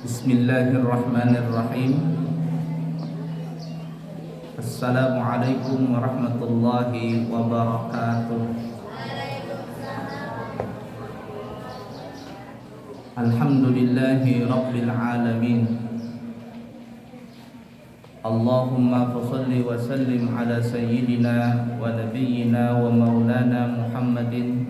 Bismillahirrahmanirrahim. Assalamualaikum warahmatullahi wabarakatuh. Alhamdulillahi rabbil alamin. Allahumma fassalli wa sallim ala sayyidina wa nabiyyina wa maulana Muhammadin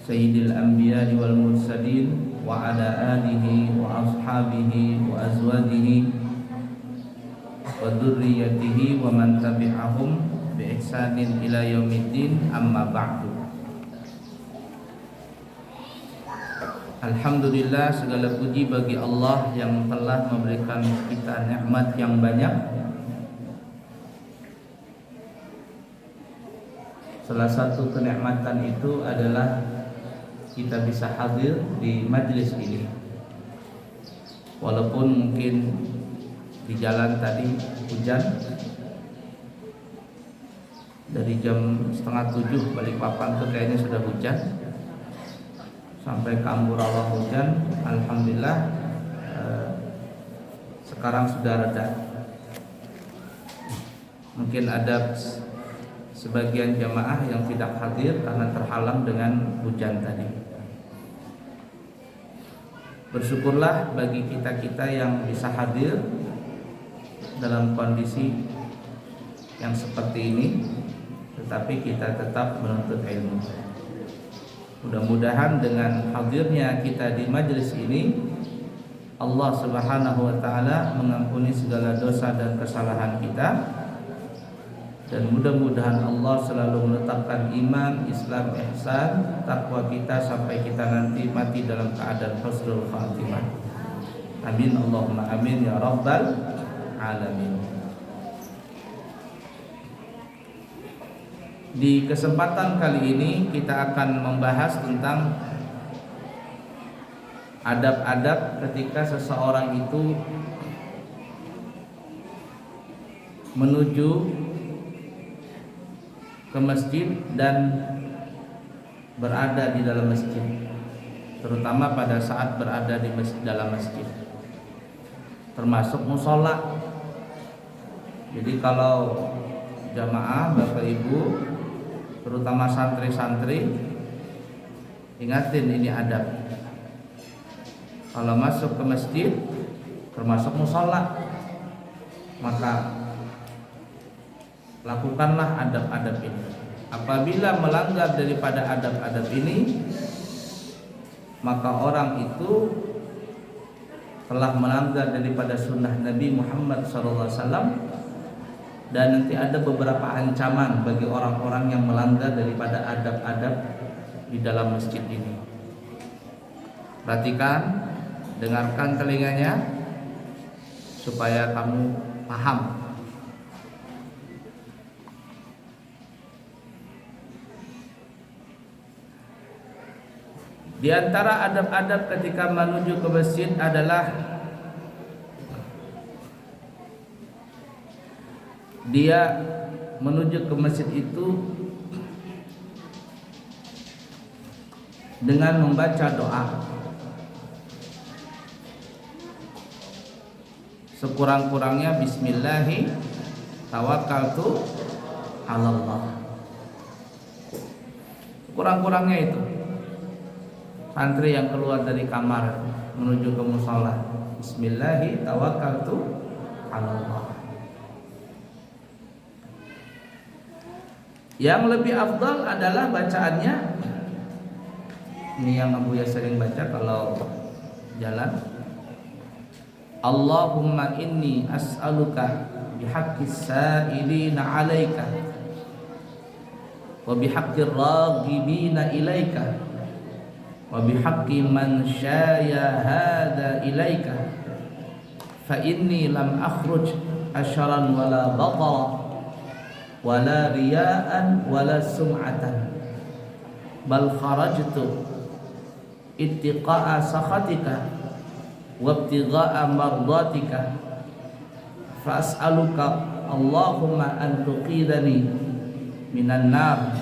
sayyidil anbiya'i wal mursalin wa ala alihi wa ashabihi wa azwajihi wa dzurriyyatihi wa man tabi'ahum bi ihsanin ila yaumiddin, amma ba'du. Alhamdulillah, segala puji bagi Allah yang telah memberikan kita nikmat yang banyak. Salah satu kenikmatan itu adalah kita bisa hadir di majelis ini. Walaupun mungkin di jalan tadi hujan, dari jam 6:30 Balikpapan tuh kayaknya sudah hujan, sampai ke Ambarawa hujan. Alhamdulillah sekarang sudah reda. Mungkin ada sebagian jamaah yang tidak hadir karena terhalang dengan hujan tadi. Bersyukurlah bagi kita-kita yang bisa hadir dalam kondisi yang seperti ini, tetapi kita tetap menuntut ilmu. Mudah-mudahan dengan hadirnya kita di majelis ini, Allah Subhanahu wa taala mengampuni segala dosa dan kesalahan kita, dan mudah-mudahan Allah selalu menetapkan iman, Islam, ihsan, takwa kita sampai kita nanti mati dalam keadaan husnul khatimah. Amin Allahumma amin ya rabbal alamin. Di kesempatan kali ini kita akan membahas tentang adab-adab ketika seseorang itu menuju ke masjid dan berada di dalam masjid, terutama pada saat berada di dalam masjid, termasuk musola. Jadi kalau jamaah, Bapak Ibu, terutama santri-santri, ingatin ini adab. Kalau masuk ke masjid, termasuk musola, maka lakukanlah adab-adab ini. Apabila melanggar daripada adab-adab ini, maka orang itu telah melanggar daripada sunnah Nabi Muhammad SAW, dan nanti ada beberapa ancaman bagi orang-orang yang melanggar daripada adab-adab di dalam masjid ini. Perhatikan, dengarkan telinganya supaya kamu paham. Di antara adab-adab ketika menuju ke masjid adalah dia menuju ke masjid itu dengan membaca doa. Sekurang-kurangnya bismillahi tawakkaltu 'alallah. Kurang-kurangnya itu. Santri yang keluar dari kamar menuju ke mushola, bismillahi tawakkaltu 'alallah. Yang lebih afdal adalah bacaannya, ini yang Abu ya sering baca kalau jalan, Allahumma inni as'aluka bihaqqis sa'ilina 'alaika wa bihaqqir raghibina ilaika wa bihaqqi man syaya hadza ilaika fa inni lam akhruj asharan wala batara wala riya'an wala sum'atan bal kharajtu ittiqa'a sakhatika wa ibtigha'a mardatika fa as'aluka Allahumma an tuqidani minan nar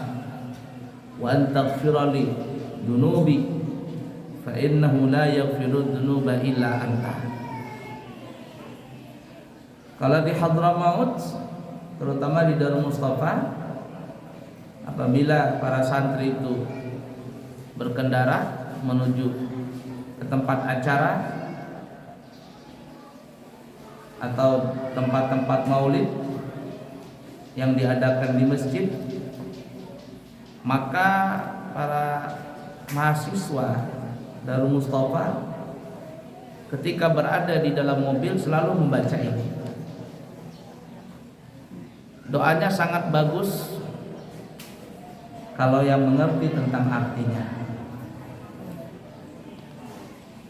wa an taghfira li dunubi fa innahu la yaghfiru dzunuba illa anta. Kalau di Hadramaut, terutama di Darul Mustafa, apabila para santri itu berkendara menuju ke tempat acara atau tempat-tempat maulid yang diadakan di masjid, maka para mahasiswa Darul Mustafa ketika berada di dalam mobil selalu membaca ini. Doanya sangat bagus kalau yang mengerti tentang artinya.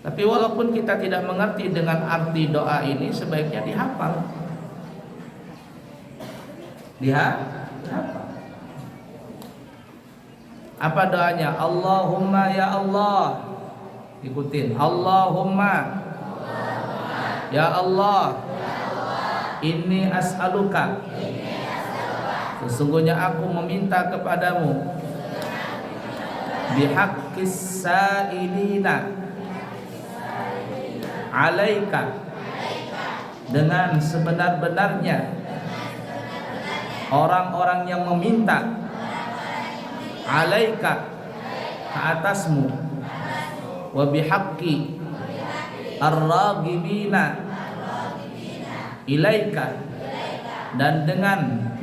Tapi walaupun kita tidak mengerti dengan arti doa ini, sebaiknya dihafal. Dihafal. Apa doanya? Allahumma ya Allah. Ikutin. Allahumma ya Allah. Inni as'aluka. Sesungguhnya aku meminta kepadamu bihaqqis sa'ilina alaika, dengan sebenar-benarnya orang-orang yang meminta alaika, ke atasmu, wa bihaqqi ar-raghibina ilaika, dan dengan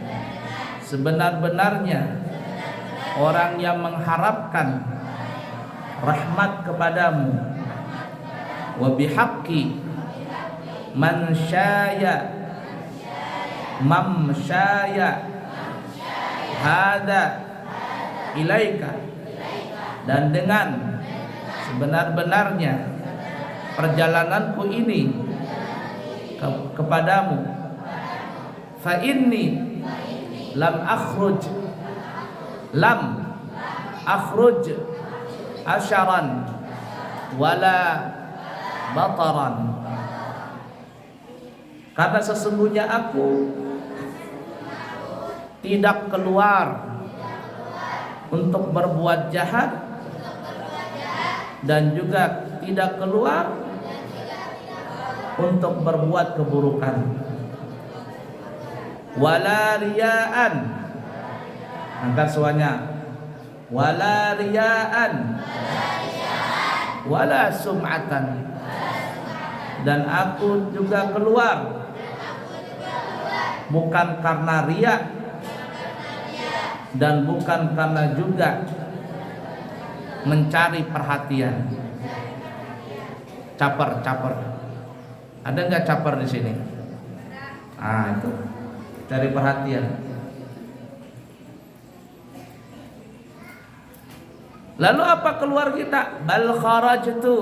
sebenar-benarnya orang yang mengharapkan rahmat kepadamu, wa bihaqqi man syaya mamsyaya hada ilaika, dan dengan sebenar-benarnya perjalananku ini kepadamu, fa inni lam akhruj asyaran wala bataran, karena sesungguhnya aku tidak keluar untuk berbuat jahat dan juga tidak keluar untuk berbuat keburukan. Wala riya'an, angkat suaranya, wala riya'an wala sum'atan, dan aku juga keluar bukan karena riya dan bukan karena juga mencari perhatian. Caper. Ada nggak caper di sini? Ah, itu cari perhatian. Lalu apa keluar kita? Bal kharajtu.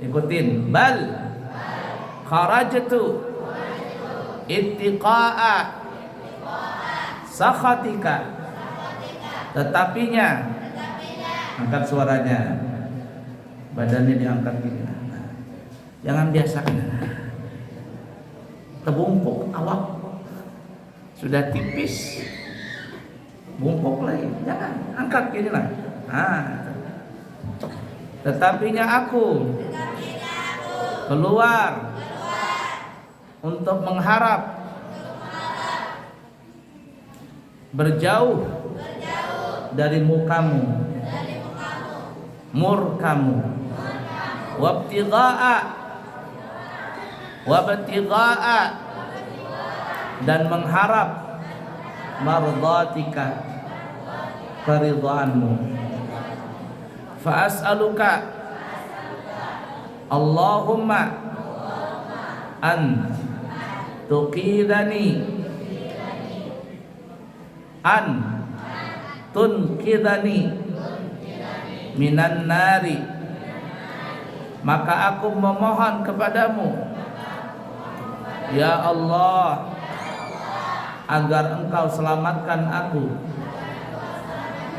Ikutin. Bal kharajtu ittiqa'a sakhatika. Tetapinya, angkat suaranya, badannya diangkat gini. Jangan biasa terbungkuk awak, sudah tipis, bungkuk lagi, jangan angkat gini lah. Tetapinya aku keluar untuk mengharap berjauh dari mukamu, murkamu, wabtigha'a, dan mengharap mardhatika, keridhaanmu. Fa as'aluka Allahumma an tunkidani minan nari, maka aku memohon kepadamu ya Allah agar engkau selamatkan aku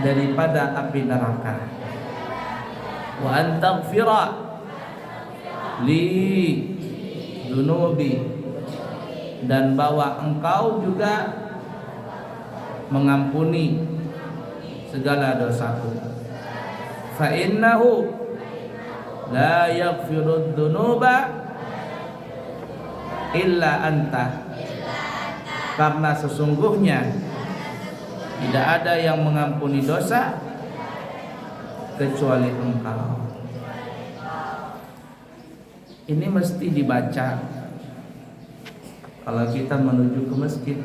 daripada api neraka. Wa antaghfira li dunubi, dan bahwa engkau juga mengampuni segala dosaku. Fa innahu, la yaghfirud dzunuba illa anta, karena sesungguhnya tidak ada yang mengampuni dosa kecuali Engkau. Ini mesti dibaca kalau kita menuju ke masjid.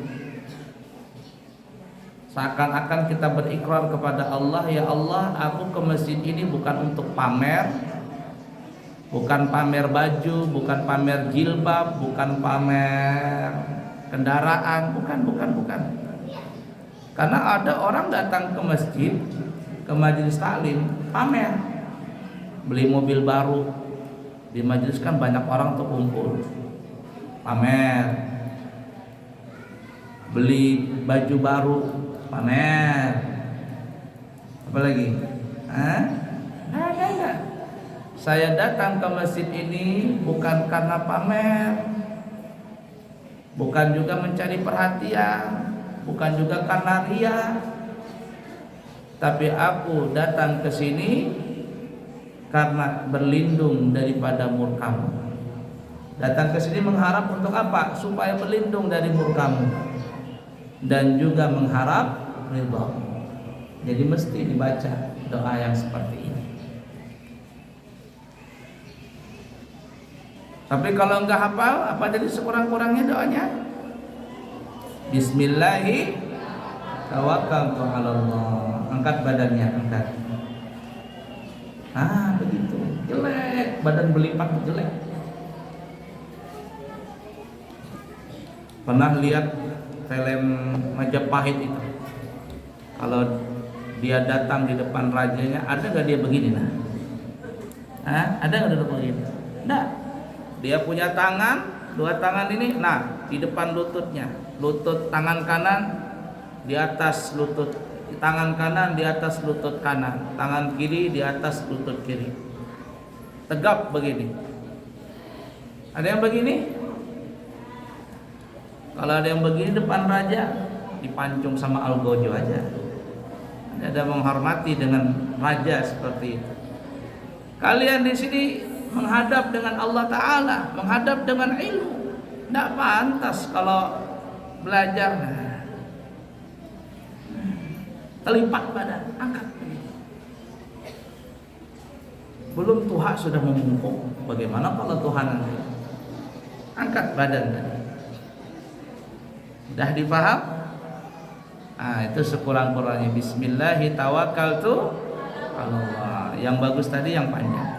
Seakan-akan kita berikrar kepada Allah, ya Allah, aku ke masjid ini bukan untuk pamer, bukan pamer baju, bukan pamer jilbab, bukan pamer kendaraan, bukan. Karena ada orang datang ke masjid, ke majelis taklim, pamer, beli mobil baru. Di majelis kan banyak orang tuh kumpul, pamer, beli baju baru, pamer, apa lagi? Enggak. Saya datang ke masjid ini bukan karena pamer, bukan juga mencari perhatian, bukan juga karena ria, tapi aku datang ke sini karena berlindung daripada murkamu. Datang ke sini mengharap untuk apa? Supaya berlindung dari murkamu dan juga mengharap ridhamu. Jadi mesti dibaca doa yang seperti ini. Tapi kalau enggak hafal, apa jadi sekurang-kurangnya doanya? Bismillahi tawakkaltu 'alallah. Angkat badannya, angkat. Begitu. Jelek, badan belipat jelek. Pernah lihat film Majapahit itu? Kalau dia datang di depan rajanya, ada nggak dia begini? Ada nggak dia begini? Nggak. Dia punya tangan, dua tangan ini, di depan lututnya, lutut tangan kanan di atas lutut, tangan kanan di atas lutut kanan, tangan kiri di atas lutut kiri, tegap begini. Ada yang begini? Kalau ada yang begini depan raja, dipancung sama algojo aja. Ada menghormati dengan raja seperti itu. Kalian di sini menghadap dengan Allah Ta'ala, menghadap dengan ilmu. Tidak pantas kalau belajar terlipat badan, angkat. Belum Tuhan sudah memungkuk. Bagaimana kalau Tuhan nanti? Angkat badan tadi. Sudah dipaham? Itu sekurang-kurangnya. Bismillahi tawakkaltu 'alallah. Yang bagus tadi yang panjang.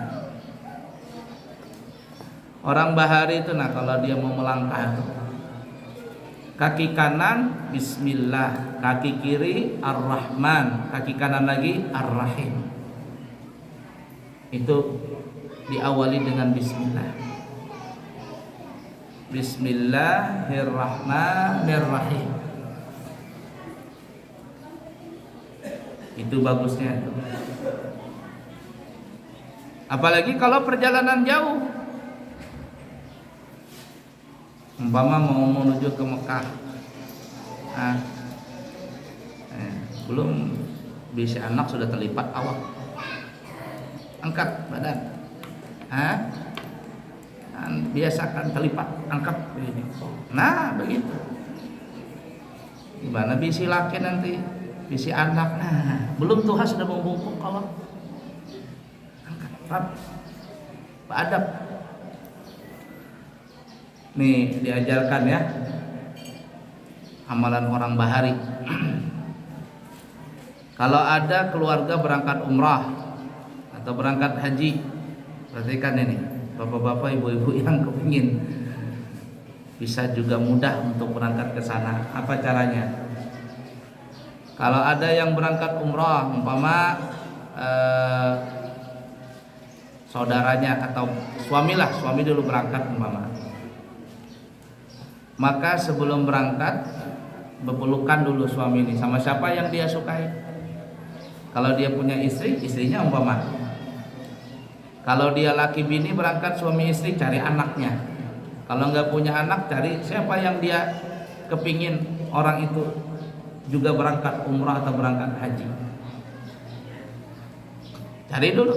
Orang bahari itu kalau dia mau melangkah itu, kaki kanan Bismillah, kaki kiri Ar-Rahman, kaki kanan lagi Ar-Rahim. Itu diawali dengan Bismillah. Bismillahirrahmanirrahim. Itu bagusnya. Apalagi kalau perjalanan jauh. Umpama mau menuju ke Mekah, belum bisa anak sudah terlipat awak, angkat badan, biasakan terlipat, angkat begini. Begitu. Gimana bisi laki nanti, bisi anak, belum Tuhan sudah membungkuk awak, angkat, beradab. Nih diajarkan ya amalan orang bahari. Kalau ada keluarga berangkat umrah atau berangkat haji, perhatikan ini, bapak-bapak, ibu-ibu yang kepingin bisa juga mudah untuk berangkat ke sana. Apa caranya? Kalau ada yang berangkat umrah, umpama saudaranya atau suami dulu berangkat umpama. Maka sebelum berangkat berpelukan dulu suami ini sama siapa yang dia sukai. Kalau dia punya istri, istrinya umpama. Kalau dia laki bini berangkat suami istri, cari anaknya. Kalau nggak punya anak, cari siapa yang dia kepingin orang itu juga berangkat umrah atau berangkat haji. Cari dulu.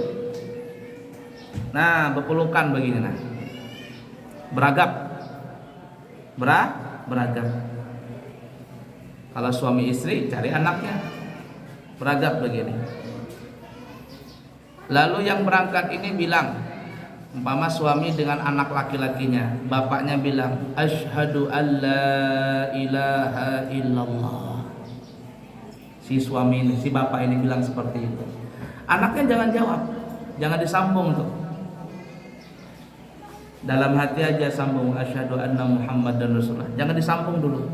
Nah, berpelukan begini nah. Beragap. Beragap. Kalau suami istri cari anaknya. Beragap begini. Lalu yang berangkat ini bilang, umpama suami dengan anak laki-lakinya, bapaknya bilang, asyhadu alla ilaha illallah. Si suami ini, si bapak ini bilang seperti itu. Anaknya jangan jawab, jangan disambung tuh. Dalam hati aja sambung, asyhadu anna Muhammadan Rasulullah. Jangan disambung dulu.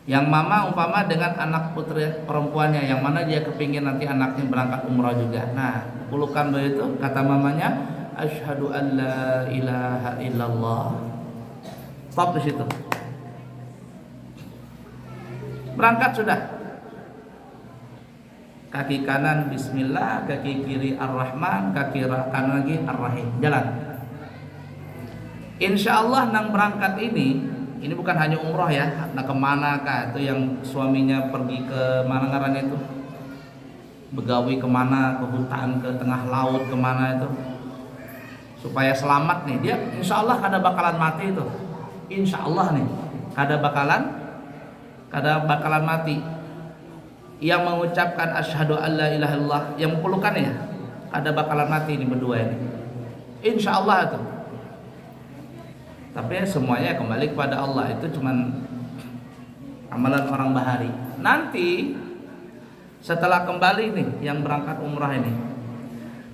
Yang mama umpama dengan anak putri perempuannya, yang mana dia kepingin nanti anaknya berangkat umrah juga. Nah, pelukan begitu, kata mamanya, asyhadu an la ilaha illallah. Stop di situ. Berangkat sudah. Kaki kanan bismillah, kaki kiri ar-Rahman, kaki kanan lagi ar-Rahim. Jalan. Insya Allah nang berangkat ini bukan hanya umroh ya. Nah, kemana kah itu yang suaminya pergi ke mana ngaran itu? Begawi kemana, ke hutan, ke tengah laut, kemana itu? Supaya selamat nih. Dia insya Allah kada bakalan mati itu. Insya Allah nih, kada bakalan mati. Yang mengucapkan asyhadu alla ilaha illallah, yang pelukan ya, kada bakalan mati ini berdua ini. Insya Allah itu. Tapi semuanya kembali kepada Allah, itu cuman amalan orang bahari. Nanti setelah kembali nih yang berangkat umrah ini,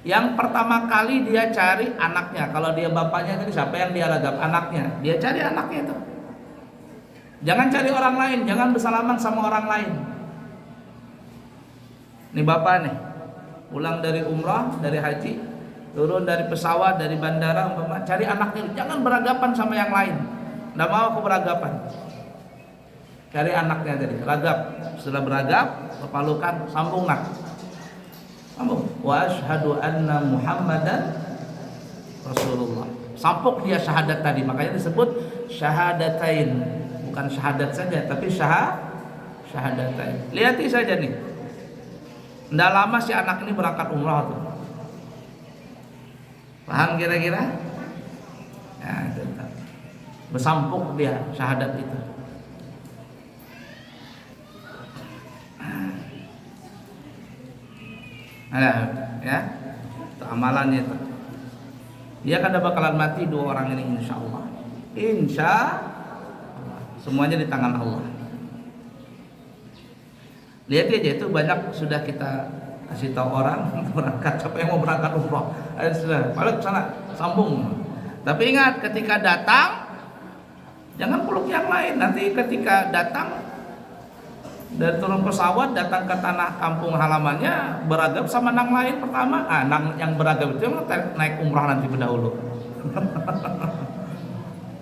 yang pertama kali dia cari anaknya. Kalau dia bapaknya tadi siapa yang dia ragap? Anaknya. Dia cari anaknya itu. Jangan cari orang lain, jangan bersalaman sama orang lain. Nih bapak nih pulang dari umrah, dari haji, turun dari pesawat, dari bandara, umpama cari anaknya, jangan beragapan sama yang lain. Nggak mau aku beragapan. Cari anaknya tadi, ragap. Setelah beragap, kepalukan, sambung nak. Sambung. Wa asyhadu anna Muhammadan Rasulullah. Sampuk dia syahadat tadi, makanya disebut syahadatain. Bukan syahadat saja, tapi syahadatain. Lihati saja nih. Nggak lama si anak ini berangkat umrah tuh. Paham kira-kira? Ya, itu. Bersampuk dia syahadat itu. Nah, ya, itu amalannya itu. Dia kada bakalan mati dua orang ini insya Allah. Insya Allah. Semuanya di tangan Allah. Lihat aja itu banyak sudah kita kasih tahu orang berangkat, siapa yang mau berangkat umrah, ayo sudah balik ke sana, sambung. Tapi ingat ketika datang jangan peluk yang lain. Nanti ketika datang dari turun pesawat datang ke tanah kampung halamannya beragam sama nang lain pertama. Nang yang beragam itu yang naik umrah nanti berdahulu.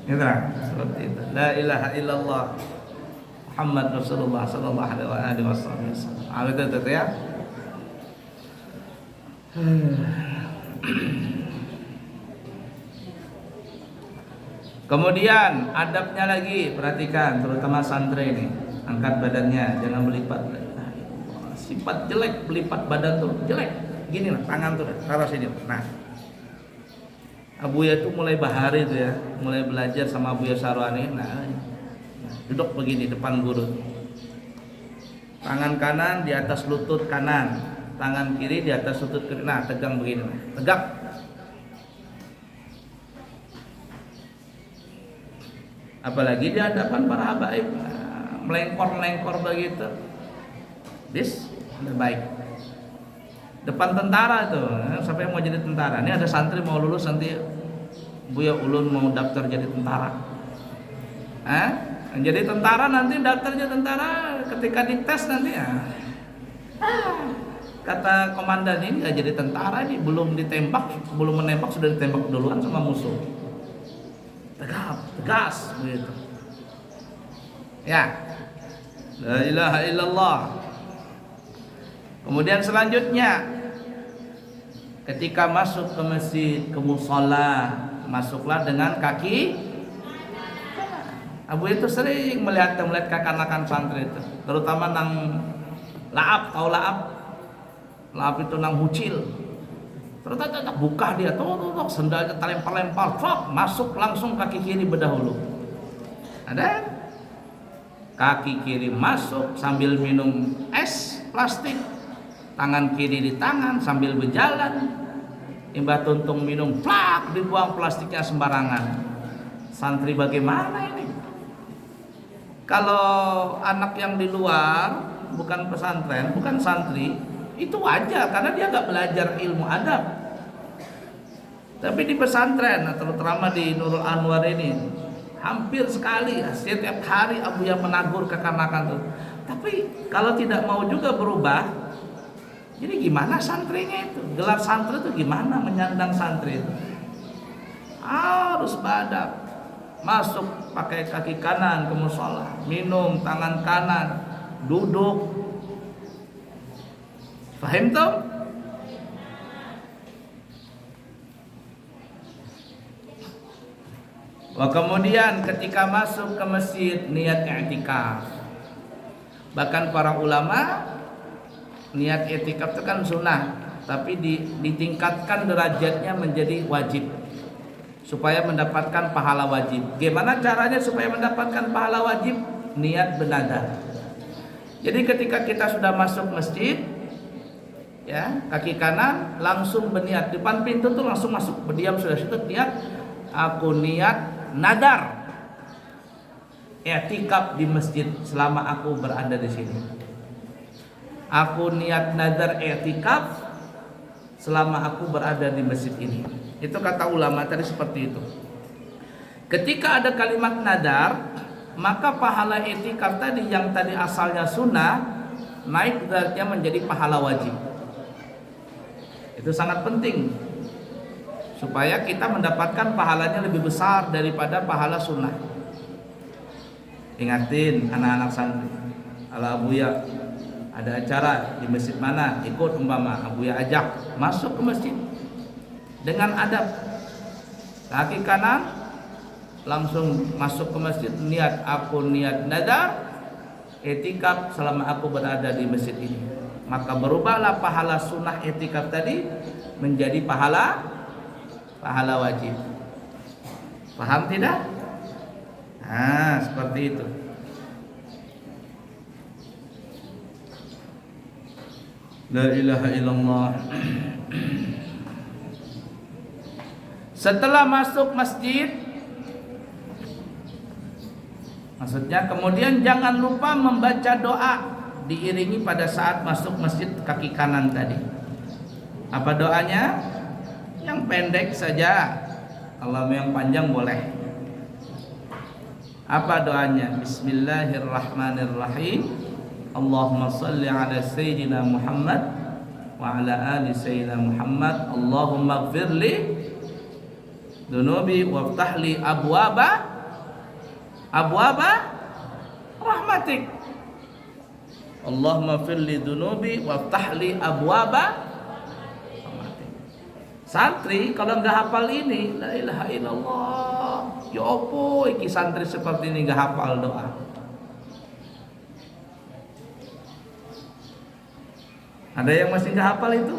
Gitu seperti itu. La ilaha illallah Muhammad Rasulullah sallallahu alaihi wasallam. Itu ya. Kemudian adabnya lagi, perhatikan terutama santri ini, angkat badannya, jangan melipat. Sifat jelek melipat badan tuh jelek. Gini lah, tangan tuh taruh sini. Nah, Abuya tuh mulai bahari tuh ya, mulai belajar sama Abuya Sarwani. Nah, duduk begini depan guru. Tangan kanan di atas lutut kanan, tangan kiri di atas lutut kiri. Nah, tegang begini, tegak. Apalagi di hadapan para habaib, melengkor-melengkor begitu. This lebih baik. Depan tentara tuh, siapa yang mau jadi tentara? Ini ada santri mau lulus nanti, Buya Ulun mau daftar jadi tentara. Jadi tentara nanti daftarnya tentara, ketika dites nanti ya. Kata komandan ini nggak jadi tentara, ini belum menembak sudah ditembak duluan sama musuh. Tegas begitu. Ya. La ilaha illallah. Kemudian selanjutnya ketika masuk ke masjid, ke mushola, masuklah dengan kaki. Abu itu sering melihat kekanakan santri itu, terutama nang laap, tahu laap? Laap itu nang hucil. Ternyata buka dia, tuh, sendalnya terlempar-lempar, masuk langsung kaki kiri berdahulu. Ada kaki kiri masuk sambil minum es plastik, tangan kiri di tangan sambil berjalan. Imbah tuntung minum, plak, dibuang plastiknya sembarangan. Santri bagaimana ini? Kalau anak yang di luar, bukan pesantren, bukan santri, itu wajar karena dia nggak belajar ilmu adab. Tapi di pesantren, terutama di Nurul Anwar ini, hampir sekali, setiap hari Abu yang menegur kekanak-kanakan tuh. Tapi kalau tidak mau juga berubah, jadi gimana santrinya itu? Gelar santri itu gimana menyandang santri itu? Harus badab, masuk pakai kaki kanan ke musola, minum tangan kanan, duduk. Paham tuh? Wah, kemudian ketika masuk ke masjid niat i'tikaf. Bahkan para ulama niat i'tikaf itu kan sunnah, tapi ditingkatkan derajatnya menjadi wajib supaya mendapatkan pahala wajib. Gimana caranya supaya mendapatkan pahala wajib? Niat bernadar. Jadi ketika kita sudah masuk masjid, ya, kaki kanan langsung berniat, depan pintu tuh langsung masuk, berdiam sudah situ niat, aku niat nadar i'tikaf di masjid selama aku berada di sini. Aku niat nadar i'tikaf selama aku berada di masjid ini. Itu kata ulama tadi seperti itu. Ketika ada kalimat nadar, maka pahala i'tikaf tadi yang tadi asalnya sunnah naik derajatnya menjadi pahala wajib. Itu sangat penting supaya kita mendapatkan pahalanya lebih besar daripada pahala sunnah. Ingatin anak-anak santri, kalau Abuya ada acara di masjid mana, ikut umpama Abuya ajak masuk ke masjid dengan adab, kaki kanan langsung masuk ke masjid, niat aku niat nadar i'tikaf selama aku berada di masjid ini. Maka berubahlah pahala sunnah i'tikaf tadi menjadi pahala wajib. Paham tidak? Nah, seperti itu. La ilaha illallah. Setelah masuk masjid, maksudnya kemudian jangan lupa membaca doa diiringi pada saat masuk masjid kaki kanan tadi. Apa doanya? Yang pendek saja. Kalau yang panjang boleh. Apa doanya? Bismillahirrahmanirrahim. Allahumma salli ala sayyidina Muhammad wa ala ali sayyidina Muhammad. Allahumma ighfirli dunubi waftahli abwaba rahmatik. Allahumma ighfirli dunubi waftahli abwaba. Santri kalau nggak hafal ini, la ilaha illallah, ya opo iki santri seperti ini nggak hafal doa. Ada yang masih nggak hafal itu?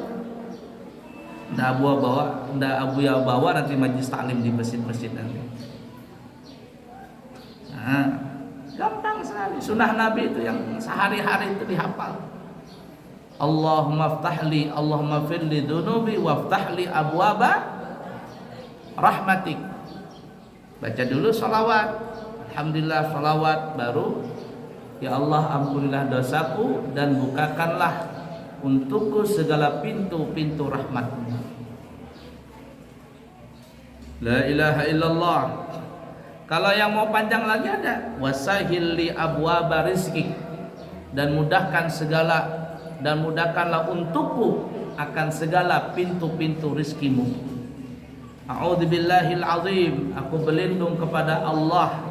Nggak Abu ya bawa nanti majlis taklim di masjid-masjid nanti. Nah, gampang sekali. Sunnah Nabi itu yang sehari-hari itu dihafal. Allahumma ftahli, Allahumma firli dunubi waftahli abwaba rahmatik. Baca dulu salawat, alhamdulillah salawat, baru ya Allah ampunilah dosaku dan bukakanlah untukku segala pintu-pintu rahmat-Mu. La ilaha illallah. Kalau yang mau panjang lagi ada wasahil li abwaba rizki, dan mudahkanlah untukku akan segala pintu-pintu rizkimu. A'udzubillahil azim, aku berlindung kepada Allah,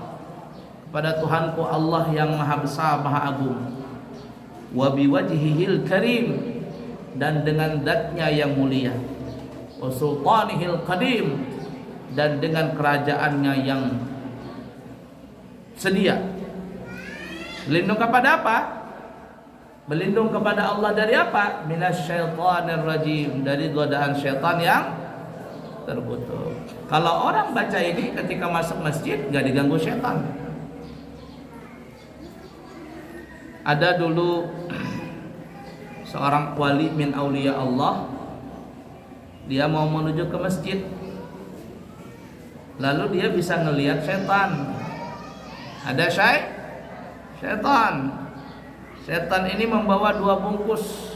kepada Tuhanku Allah yang maha besar, maha agung. Wa biwajhihil karim, dan dengan zatnya yang mulia. Wa sultanihil qadim, dan dengan kerajaannya yang sedia. Berlindung kepada apa? Berlindung kepada Allah dari apa? Minasyaitonir rajim, dari godaan syaitan yang terkutuk. Kalau orang baca ini ketika masuk masjid gak diganggu syaitan. Ada dulu seorang wali min aulia Allah, dia mau menuju ke masjid, lalu dia bisa ngelihat setan. Ada setan. Setan ini membawa 2 bungkus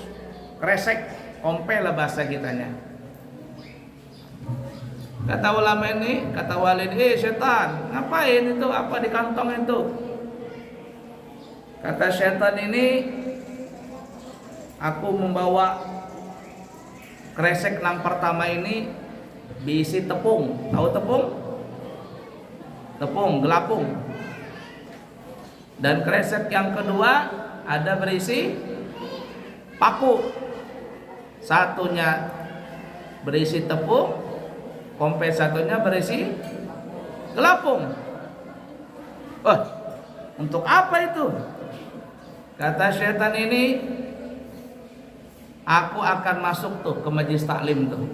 kresek, ompe lah bahasa kitanya. Kata ulama ini, kata wali ini, setan, ngapain itu? Apa di kantong itu? Kata setan ini, aku membawa kresek yang pertama ini diisi tepung. Tahu tepung? Tepung, gelapung. Dan kresek yang kedua ada berisi paku. Satunya berisi tepung, kompe satunya berisi gelapung. Untuk apa itu? Kata syaitan ini, aku akan masuk tuh ke majelis taklim tuh.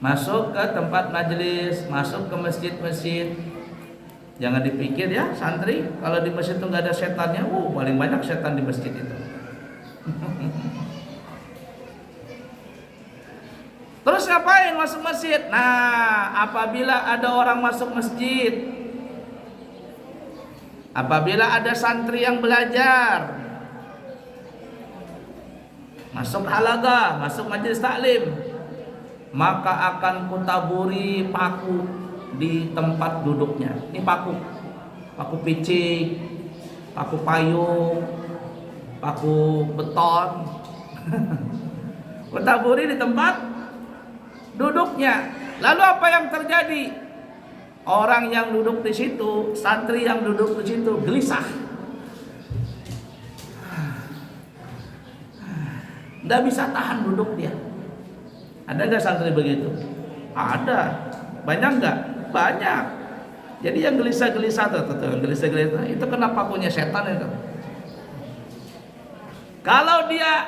Masuk ke tempat majelis, masuk ke masjid-masjid. Jangan dipikir ya santri, kalau di masjid itu nggak ada setannya, paling banyak setan di masjid itu. Terus ngapain masuk masjid? Nah, apabila ada orang masuk masjid, apabila ada santri yang belajar, masuk halaga, masuk majelis taklim, maka akan kutaburi paku di tempat duduknya. Ini paku picik, paku payung, paku beton. Kutaburi di tempat duduknya. Lalu apa yang terjadi? Orang yang duduk di situ, santri yang duduk di situ gelisah. Nggak bisa tahan duduk dia. Ada nggak santri begitu? Ada. Banyak nggak? Banyak. Jadi yang gelisah-gelisah gelisah-gelisah itu kena pakunya setan itu. Kalau dia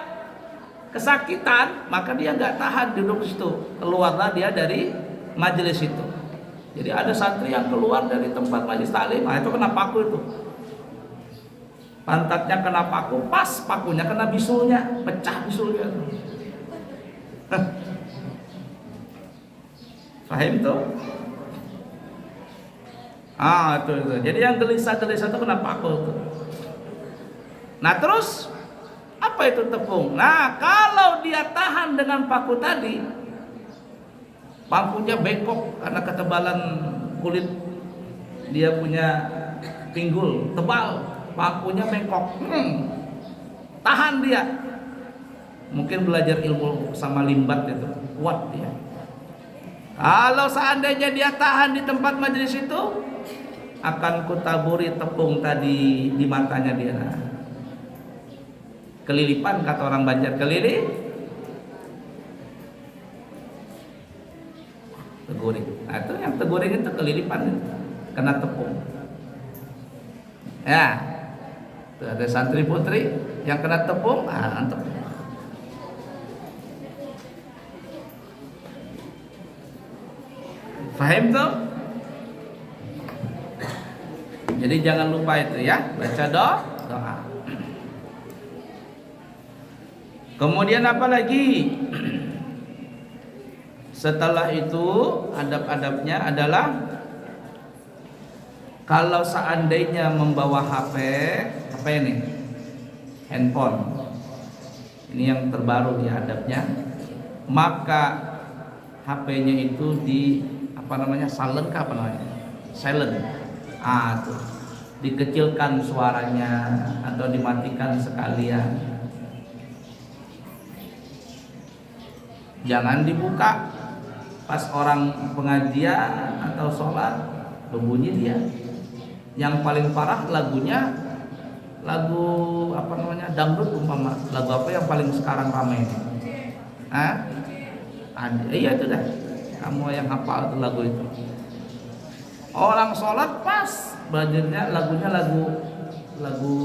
kesakitan, maka dia nggak tahan duduk situ, keluarlah dia dari majelis itu. Jadi ada santri yang keluar dari tempat majelis taklim, itu kena paku itu. Pantatnya kena paku, pas pakunya kena bisulnya, pecah bisulnya. Paham tuh? Itu. Jadi yang gelisah-gelisah itu kena paku tuh. Nah terus apa itu tepung? Nah kalau dia tahan dengan paku tadi, pakunya bengkok karena ketebalan kulit, dia punya pinggul tebal, pakunya bengkok, tahan dia. Mungkin belajar ilmu sama limbat itu, kuat dia. Kalau seandainya dia tahan di tempat majelis itu, akan kutaburi tepung tadi di matanya dia. Kelilipan kata orang Banjar, teguring. Nah itu yang teguring itu kelilipan itu, kena tepung. Ya, tuh ada santri putri yang kena tepung, tepung. Faham tuh? Jadi jangan lupa itu ya, baca doa. Kemudian apa lagi? Setelah itu adab-adabnya adalah kalau seandainya membawa HP ini, handphone. Ini yang terbaru ya adabnya. Maka HP-nya itu silent. Tuh. Dikecilkan suaranya atau dimatikan sekalian. Jangan dibuka pas orang pengajian atau sholat berbunyi dia. Yang paling parah lagunya lagu dangdut umpama. Lagu apa yang paling sekarang ramai? Iya itu dah. Kamu yang hafal itu lagu itu. Orang sholat pas belajarnya lagunya lagu lagu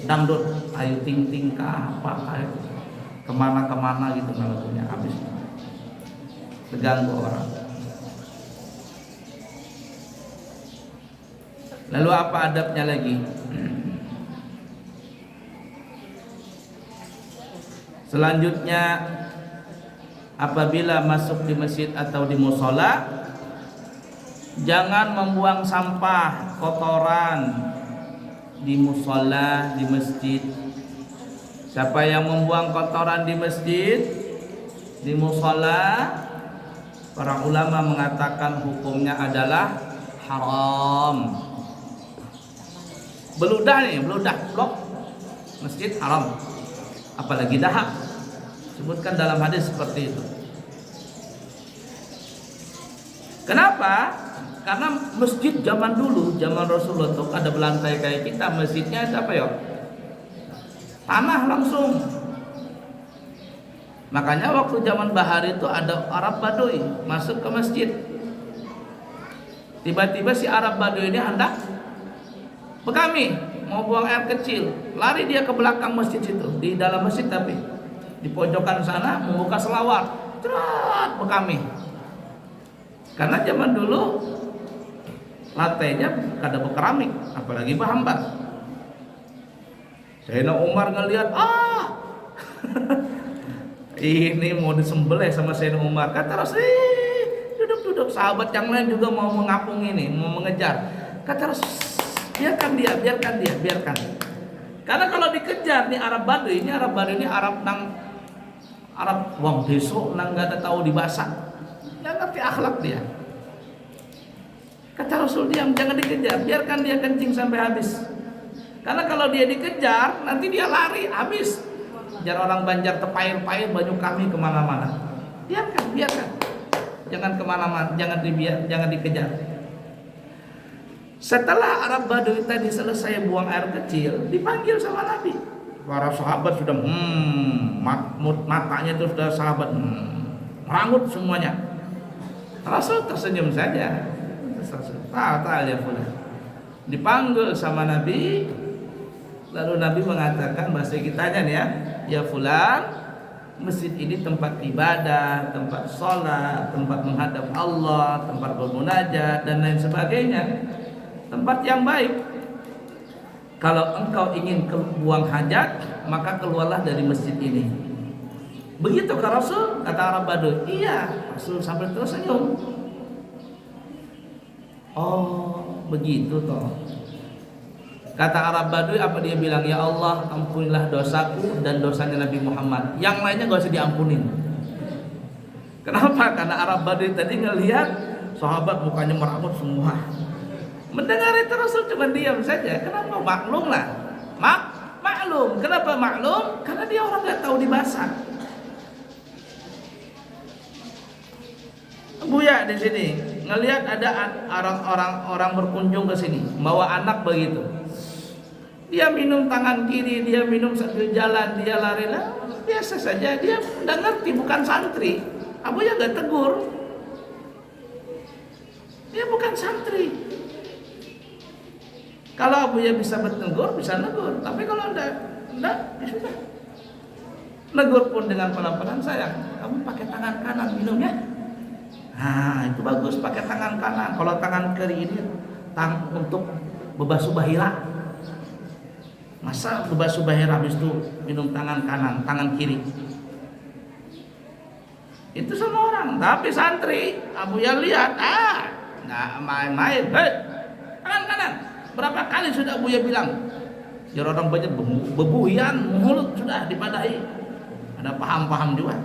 dangdut, Ayu Ting Ting kah apa itu, kemana-kemana gitu lagunya, habis terganggu orang. Lalu apa adabnya lagi? Selanjutnya, apabila masuk di masjid atau di musola, jangan membuang sampah, kotoran di musola, di masjid. Siapa yang membuang kotoran di masjid, di musola, para ulama mengatakan hukumnya adalah haram. Beludah nih, beludah blok masjid haram, apalagi dahak. Sebutkan dalam hadis seperti itu. Kenapa? Karena masjid zaman dulu, zaman Rasulullah tuh ada belantai kayak kita, masjidnya ada apa ya? Tanah langsung. Makanya waktu zaman Bahar itu ada Arab Baduy masuk ke masjid. Tiba-tiba si Arab Baduy ini hendak bekami, mau buang air kecil, lari dia ke belakang masjid situ, di dalam masjid tapi di pojokan sana membuka selawar, cerat bekami. Karena zaman dulu lantainya kada berkeramik, apalagi berhambar. Sayyidina Umar ngelihat, ini mau disembelih sama Sayyidina Umar. Kata Rasul, duduk-duduk. Sahabat yang lain juga mau mengapung ini, mau mengejar. Kata Rasul, biarkan dia. Karena kalau dikejar nih Arab Baduy ini Arab nang Arab wong besok nang gak ada tahu dibasak. Nggak ngerti akhlak dia. Kata Rasul, diam, jangan dikejar, biarkan dia kencing sampai habis. Karena kalau dia dikejar, nanti dia lari habis. Jar orang Banjar tepair-pair baju kami kemana-mana. Biarkan. Jangan kemana-mana, jangan dikejar. Setelah Arab Baduy tadi selesai buang air kecil, dipanggil sama Nabi. Para sahabat sudah matanya itu sudah sahabat merangut semuanya. Rasul tersenyum saja. Ta'al ya fulan. Dipanggil sama Nabi, lalu Nabi mengatakan bahasa kitanya nih ya fulan, masjid ini tempat ibadah, tempat sholat, tempat menghadap Allah, tempat bermunajat dan lain sebagainya. Tempat yang baik. Kalau engkau ingin buang hajat, maka keluarlah dari masjid ini. Begitu ke Rasul, kata Arab Baduy. Iya, Rasul sampai tersenyum. Oh, begitu toh. Kata Arab Baduy, apa dia bilang? Ya Allah, ampunilah dosaku dan dosanya Nabi Muhammad. Yang lainnya gak usah diampunin. Kenapa? Karena Arab Baduy tadi ngelihat sahabat mukanya merangut semua. Mendengar itu Rasul cuma diam saja. Kenapa? Maklum lah. Maklum. Kenapa maklum? Karena dia orang gak tahu dibasak. Buya di sini ngelihat ada orang berkunjung ke sini, bawa anak begitu. Dia minum tangan kiri, dia minum sambil jalan, dia lari lah. Biasa saja, dia udah ngerti bukan santri. Abuya gak tegur. Dia bukan santri. Kalau Abuya bisa bertegur, bisa negur. Tapi kalau enggak, ya sudah. Negur pun dengan pelan-pelan, sayang, kamu pakai tangan kanan minumnya. Nah, itu bagus pakai tangan kanan. Kalau tangan kiri ini untuk bebasuh bahira. Masa bebasuh bahira habis itu minum tangan kanan, tangan kiri. Itu sama orang. Tapi santri, Abuya lihat, nggak main-main. Hei, tangan kanan. Berapa kali sudah Abuya bilang? Biar orang banyak bebuian, mulut sudah dipadahi. Ada paham-paham juga.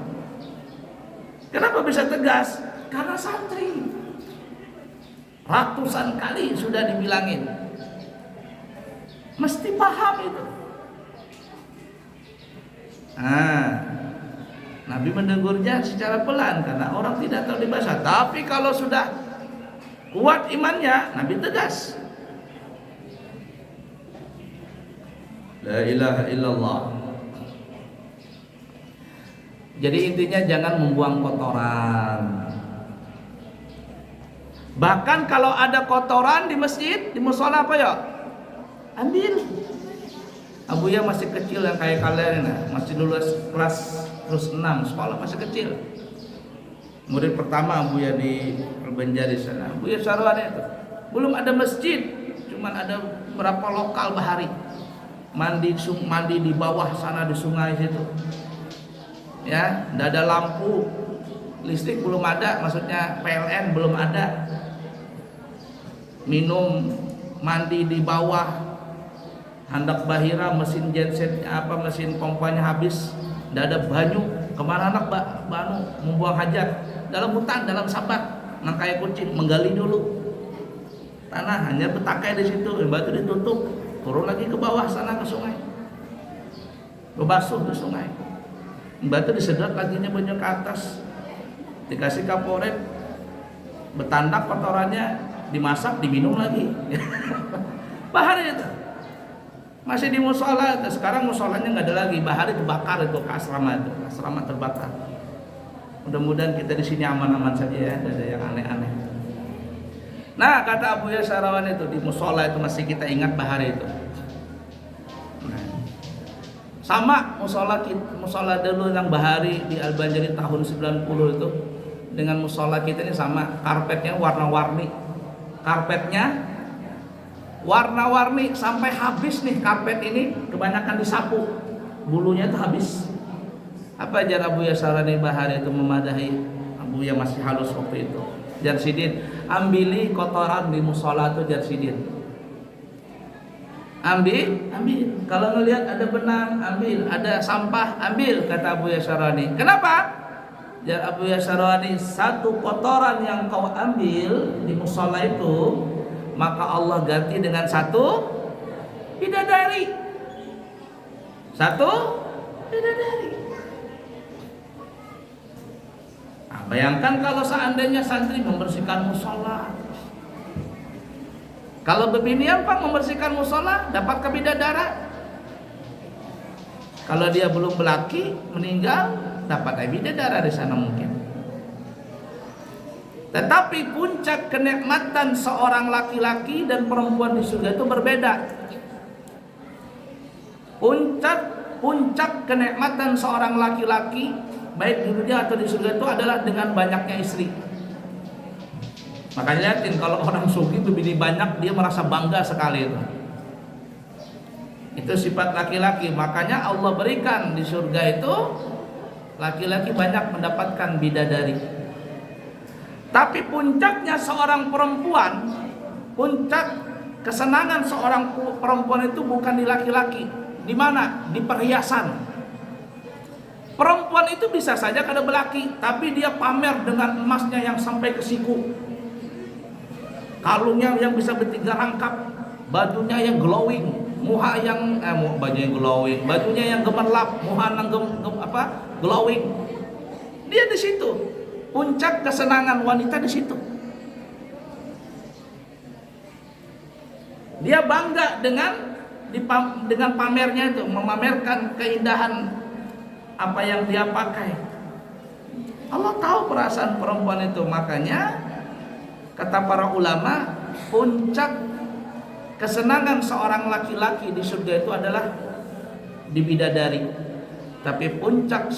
Kenapa bisa tegas? Karena santri. Ratusan kali sudah dibilangin. Mesti paham itu. Nabi menegurnya secara pelan karena orang tidak tahu dibaca. Tapi kalau sudah kuat imannya, Nabi tegas. La ilaha illallah. Jadi intinya jangan membuang kotoran. Bahkan kalau ada kotoran di masjid, di musola apa ya? Ambil. Abuya masih kecil yang kayak kalian, masih lulus kelas terus 6 sekolah, masih kecil. Murid pertama Abuya di Banjari sana. Abuya Sarwani itu belum ada masjid, cuman ada berapa lokal bahari. Mandi di bawah sana di sungai situ. Ya, tidak ada lampu, listrik belum ada, maksudnya PLN belum ada. Minum, mandi di bawah, handak bahira, mesin genset mesin pompanya habis, tidak ada banyu, kemana anak banu membuang hajat, dalam hutan, dalam sabat, nangkai kucing, menggali dulu tanah, hanya betakai di situ, batu ditutup, turun lagi ke bawah sana ke sungai, berbasuh di sungai, batu disedot laginya banyak ke atas, dikasih kaporet, betandak kotorannya, dimasak, diminum lagi. Bahari itu masih di musola. Sekarang musolanya nggak ada lagi, bahari terbakar itu, ke asrama itu, asrama terbakar. Mudah-mudahan kita di sini aman-aman saja ya, tidak ada yang aneh-aneh. Nah, kata Abuya Sarawan itu, di musola itu masih kita ingat bahari itu. Nah, sama musola dulu yang bahari di Al-Banjari tahun 90 itu dengan musola kita ini sama, karpetnya warna-warni. Karpetnya warna-warni sampai habis nih, karpet ini kebanyakan disapu, bulunya itu habis. Apa ajar Abuya Sarani Bahari itu memadahi? Abuya masih halus waktu itu. Jarsidin, ambili kotoran di musola itu Jarsidin. Ambil. Kalau ngelihat ada benang, ambil. Ada sampah, ambil, kata Abuya Sarani. Kenapa? Jar Abuya Sarani, satu kotoran yang kau ambil di musola itu, maka Allah ganti dengan satu bidadari. Satu bidadari. Nah, bayangkan kalau seandainya santri membersihkan musola. Kalau bebinian Pak membersihkan musola, dapat ke bidadara. Kalau dia belum belaki, meninggal, dapat bidadara di sana mungkin. Tetapi puncak kenikmatan seorang laki-laki dan perempuan di surga itu berbeda. Puncak kenikmatan seorang laki-laki baik di dunia atau di surga itu adalah dengan banyaknya istri. Makanya lihatin kalau orang sugi bini banyak, dia merasa bangga sekali itu. Itu sifat laki-laki. Makanya Allah berikan di surga itu laki-laki banyak mendapatkan bidadari. Tapi puncaknya seorang perempuan, puncak kesenangan seorang perempuan itu bukan di laki-laki. Di mana? Di perhiasan. Perempuan itu bisa saja kada belaki, tapi dia pamer dengan emasnya yang sampai ke siku, kalungnya yang bisa bertiga rangkap, bajunya yang glowing, muha yang bajunya yang glowing, bajunya yang gemerlap, muha yang glowing. Dia di situ. Puncak kesenangan wanita di situ. Dia bangga dengan pamernya itu, memamerkan keindahan apa yang dia pakai. Allah tahu perasaan perempuan itu. Makanya kata para ulama, puncak kesenangan seorang laki-laki di surga itu adalah di bidadari. Tapi puncak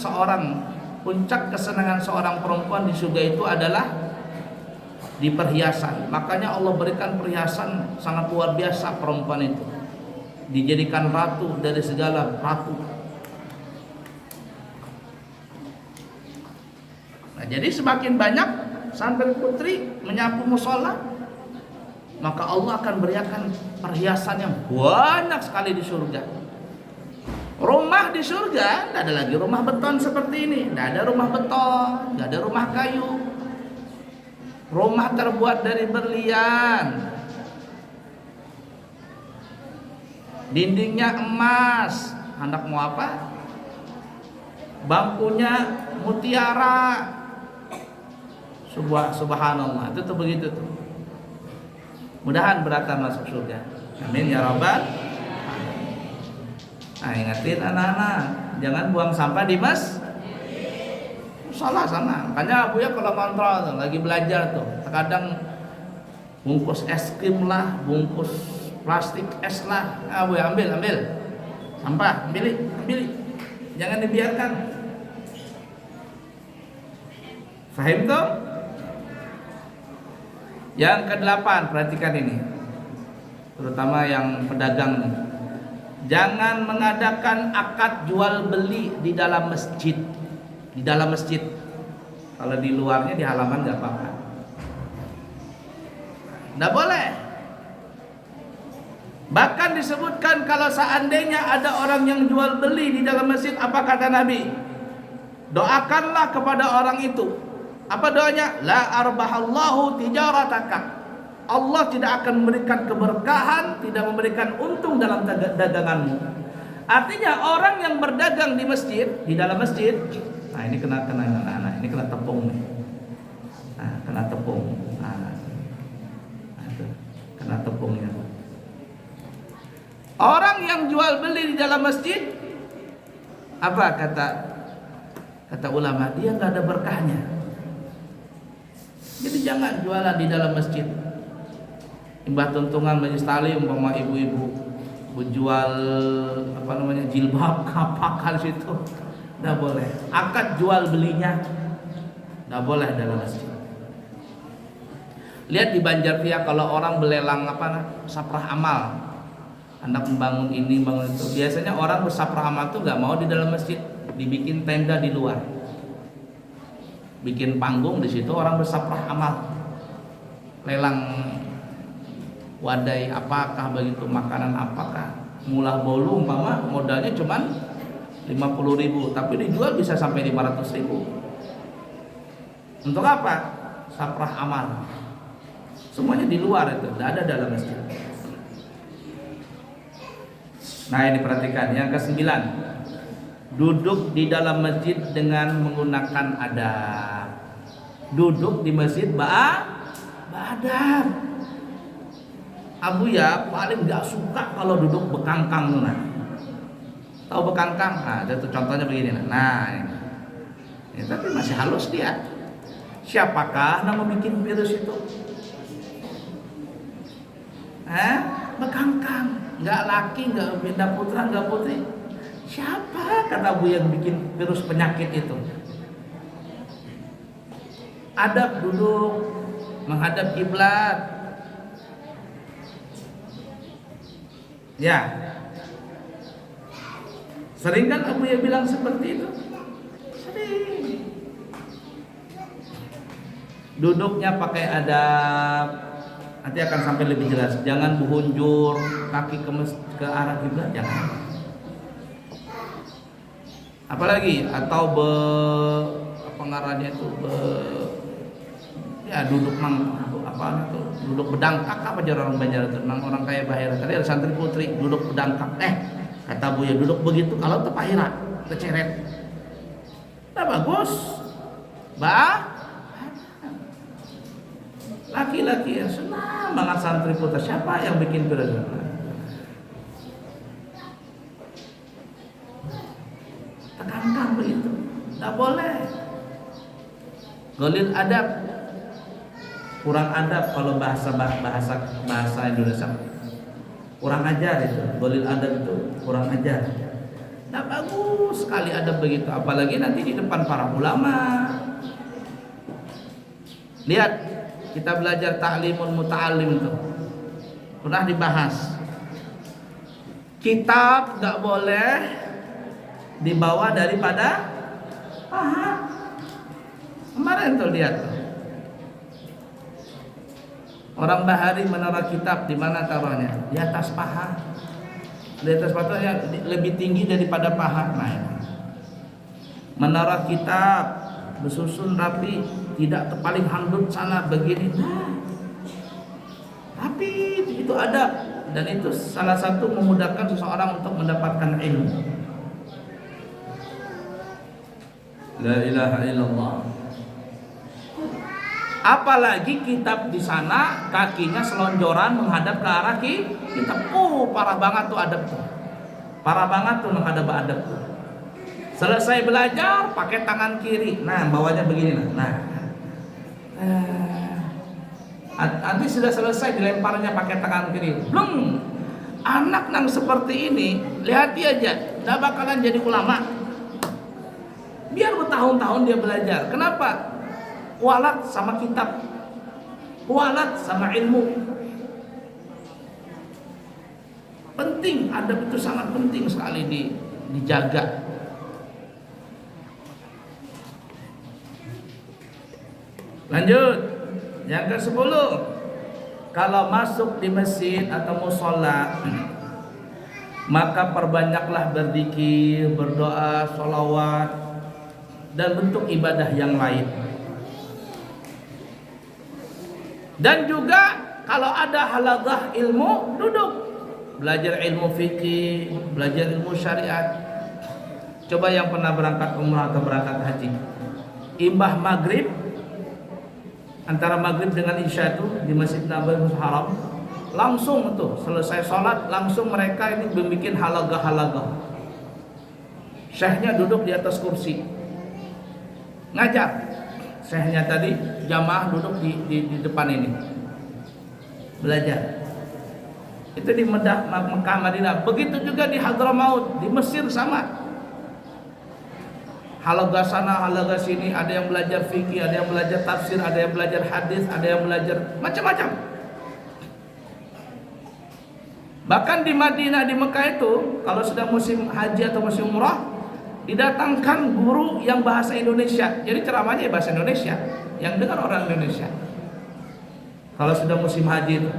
kesenangan seorang perempuan di surga itu adalah di perhiasan. Makanya Allah berikan perhiasan sangat luar biasa perempuan itu. Dijadikan ratu dari segala ratu. Nah, jadi semakin banyak santri putri menyapu musola, maka Allah akan berikan perhiasan yang banyak sekali di surga. Rumah di surga tidak ada lagi rumah beton seperti ini, tidak ada rumah beton, tidak ada rumah kayu. Rumah terbuat dari berlian, dindingnya emas, hendak mau apa? Bangkunya mutiara. Subhanallah, itu tuh begitu tuh. Mudahan beratan masuk surga. Amin ya rabbal. Nah, ingatin anak-anak, jangan buang sampah di musola sana. Makanya Abuya kalau kontrol tuh, lagi belajar tuh, terkadang bungkus es krim lah, bungkus plastik es lah, Abuya ambil. Sampah, ambil. Jangan dibiarkan. Fahim toh? Yang kedelapan, perhatikan ini. Terutama yang pedagang nih. Jangan mengadakan akad jual beli di dalam masjid. Di dalam masjid. Kalau di luarnya di halaman nggak apa-apa. Nggak boleh. Bahkan disebutkan kalau seandainya ada orang yang jual beli di dalam masjid, apa kata Nabi? Doakanlah kepada orang itu. Apa doanya? La arbahallahu tijarataka. Allah tidak akan memberikan keberkahan, tidak memberikan untung dalam daganganmu. Artinya orang yang berdagang di masjid, di dalam masjid, nah ini kena ini kena tepung nih. Nah, kena tepung. Nah, itu kena tepungnya. Orang yang jual beli di dalam masjid, apa kata ulama? Dia nggak ada berkahnya. Jadi jangan jualan di dalam masjid. Imbah tuntungan majelis taklim umpama ibu-ibu menjual jilbab kapakan situ, nggak boleh. Akad jual belinya nggak boleh dalam masjid. Lihat di Banjarpia kalau orang belelang saprah amal, hendak membangun ini bangun itu, biasanya orang bersaprah amal tuh nggak mau di dalam masjid, dibikin tenda di luar, bikin panggung di situ orang bersaprah amal, lelang wadai apakah begitu, makanan apakah, mulah bolu umpama modalnya cuman 50.000 tapi dijual bisa sampai 500.000. Untuk apa? Saprah amal. Semuanya di luar itu, tidak ada dalam masjid. Nah ini perhatikan. Yang ke-9, duduk di dalam masjid dengan menggunakan adab. Duduk di masjid beradab. Abu ya paling gak suka kalau duduk bekangkang tuh. Nah, tahu bekangkang? Nah, itu contohnya begini. Nah, ini tapi masih halus dia. Siapakah nama bikin virus itu? Bekangkang, nggak laki, nggak beda putra, nggak putri. Siapa kata Bu yang bikin virus penyakit itu? Adab duduk, menghadap kiblat. Ya, sering kan Abu ya bilang seperti itu. Sering. Duduknya pakai adab. Nanti akan sampai lebih jelas. Jangan berhunjur kaki ke arah kiblat, jangan. Apalagi atau pengarahnya itu duduk duduk bedangkak apa aja orang Banjar itu, orang kaya bahira. Tadi ada santri putri duduk bedangkak. Kata Bu ya duduk begitu kalau tuh pahira keceret. Nah bagus. Laki-laki yang senang banget santri putra. Siapa yang bikin virus? Tekankan begitu. Tidak boleh. Golil adab. Kurang adab kalau bahasa Indonesia. Kurang ajar itu. Golil adab itu kurang ajar. Tidak bagus sekali adab begitu. Apalagi nanti di depan para ulama. Lihat, kita belajar ta'limul muta'allim itu pernah dibahas. Kitab gak boleh dibawa daripada paha. Kemarin tuh lihat tuh. Orang bahari menaruh kitab di mana taruhnya? Di atas paha. Di atas paha yang lebih tinggi daripada paha. Nah, menaruh kitab bersusun rapi, tidak terpaling handut sana begini. Tapi itu adab, dan itu salah satu memudahkan seseorang untuk mendapatkan ilmu. La ilaha illallah. Apalagi kitab di sana kakinya selonjoran menghadap ke arah kitab. Parah banget tuh adab tuh. Parah banget tuh menghadap adab tuh. Selesai belajar pakai tangan kiri. Nah, bawahnya begini nah. Nanti sudah selesai dilemparnya pakai tangan kiri. Blung. Anak nang seperti ini, lihat dia aja, nggak bakalan jadi ulama. Biar bertahun-tahun dia belajar. Kenapa? Kualat sama kitab, kualat sama ilmu. Penting, adab itu sangat penting sekali dijaga. Lanjut, yang ke-10, kalau masuk di masjid atau mushola, maka perbanyaklah berzikir, berdoa, sholawat, dan bentuk ibadah yang lain. Dan juga kalau ada halaqah ilmu, duduk belajar ilmu fikih, belajar ilmu syariat. Coba yang pernah berangkat umrah atau berangkat haji, imbah maghrib, antara maghrib dengan isya itu di Masjid Nabawi Haram, langsung tuh selesai sholat langsung mereka ini membuat halaqah. Syekhnya duduk di atas kursi ngajar, syekhnya tadi jamaah duduk di depan ini belajar. Itu di Mekah, Madinah. Begitu juga di Hadramaut, di Mesir sama. Halaqah sana, halaqah sini, ada yang belajar fikih, ada yang belajar tafsir, ada yang belajar hadis, ada yang belajar macam-macam. Bahkan di Madinah, di Mekah itu, kalau sudah musim haji atau musim umrah, didatangkan guru yang bahasa Indonesia. Jadi ceramahnya bahasa Indonesia, yang dengar orang Indonesia. Kalau sudah musim haji itu,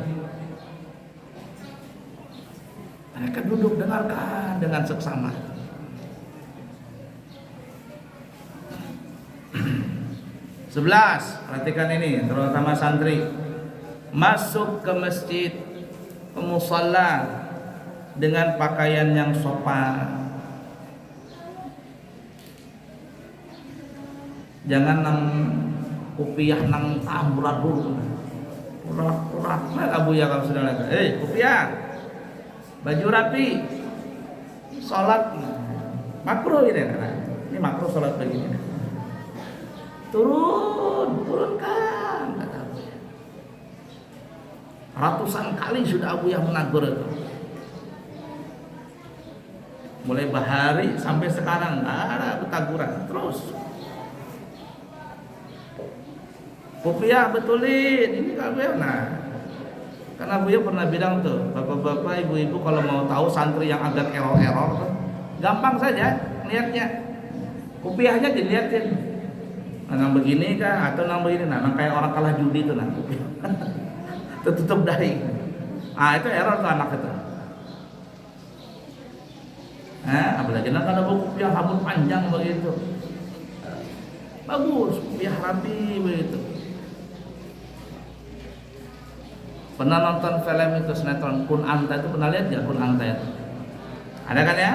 mereka duduk dengarkan dengan seksama. 11, perhatikan ini, terutama santri, masuk ke masjid, ke musalla dengan pakaian yang sopan. Jangan nang kupiah nang amburadul, pura-pura. Nah, Abu ya kalau sudah lihat, kupiah, baju rapi, sholat makruh ini, ini makruh sholat begini. Turunkan, kata Abu Yah. Ratusan kali sudah Abu Yah menegur itu. Mulai bahari sampai sekarang nggak ada keteguran terus. Kopiah betulin, ini Abu Yah. Nah, karena Abu Yah pernah bilang tuh, bapak-bapak, ibu-ibu kalau mau tahu santri yang agak error-error, gampang saja lihatnya. Kopiahnya dilihatin. Nang begini kah atau nang begini, nang kayak orang kalah judi itu nang tutup dahi. Itu error tuh anak itu. Apalagi nang ada buku yang rambut panjang begitu, bagus, biar rapi begitu. Pernah nonton film itu sinetron Kun Anta itu, pernah lihat nggak Kun Anta itu? Ada kan ya?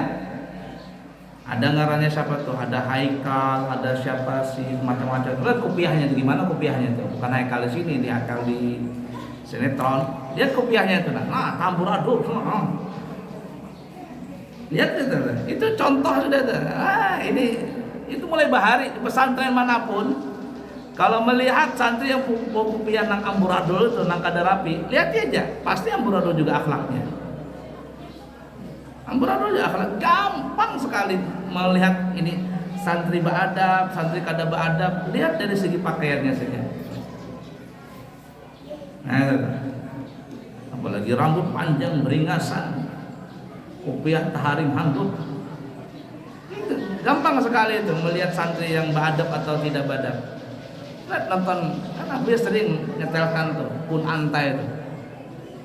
Ada ngarannya siapa tuh? Ada Haikal, ada siapa sih, macam-macam. Lihat kopiahnya itu gimana kopiahnya itu? Bukan Haikal di sini, di Haikal di sinetron. Lihat kopiahnya itu, nah amburadul semua. Lihat itu contoh sudah tuh. Ini itu mulai bahari di pesantren manapun. Kalau melihat santri yang kopiah nang amburadul itu, nang kada rapi, lihat aja, pasti amburadul juga akhlaknya. Amburadul juga akhlak, gampang sekali melihat ini santri beradab, santri kada beradab, lihat dari segi pakaiannya saja. Apalagi rambut panjang beringasan, kopiah taharim handuk, itu gampang sekali itu melihat santri yang beradab atau tidak beradab. Lihat nonton, karena dia sering nyetelkan tuh Kun Anta itu,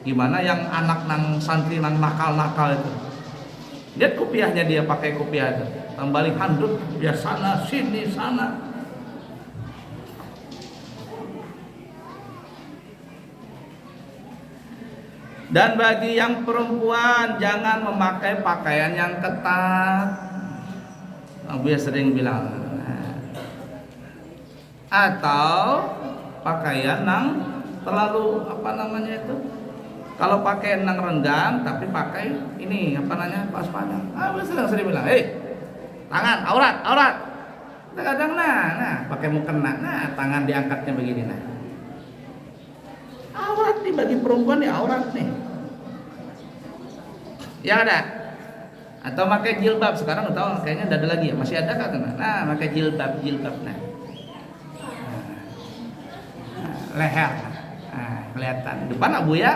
gimana yang anak nang santri nang nakal-nakal itu. Lihat kopiahnya, dia pakai kopiah itu, tambalik handuk, dia sana sini sana. Dan bagi yang perempuan, jangan memakai pakaian yang ketat. Abu Yah sering bilang, atau pakaian yang terlalu kalau pakai nang renggang tapi pakai ini pas panjang. Sering bilang, tangan aurat. Kadang pakai mukena, tangan diangkatnya begini aurat nih, bagi perempuan nih aurat nih. Yang ada. Atau pakai jilbab, sekarang tahu kayaknya tidak ada lagi ya, masih ada kan? Nah, pakai jilbab. Nah, leher, kelihatan depan Abuya.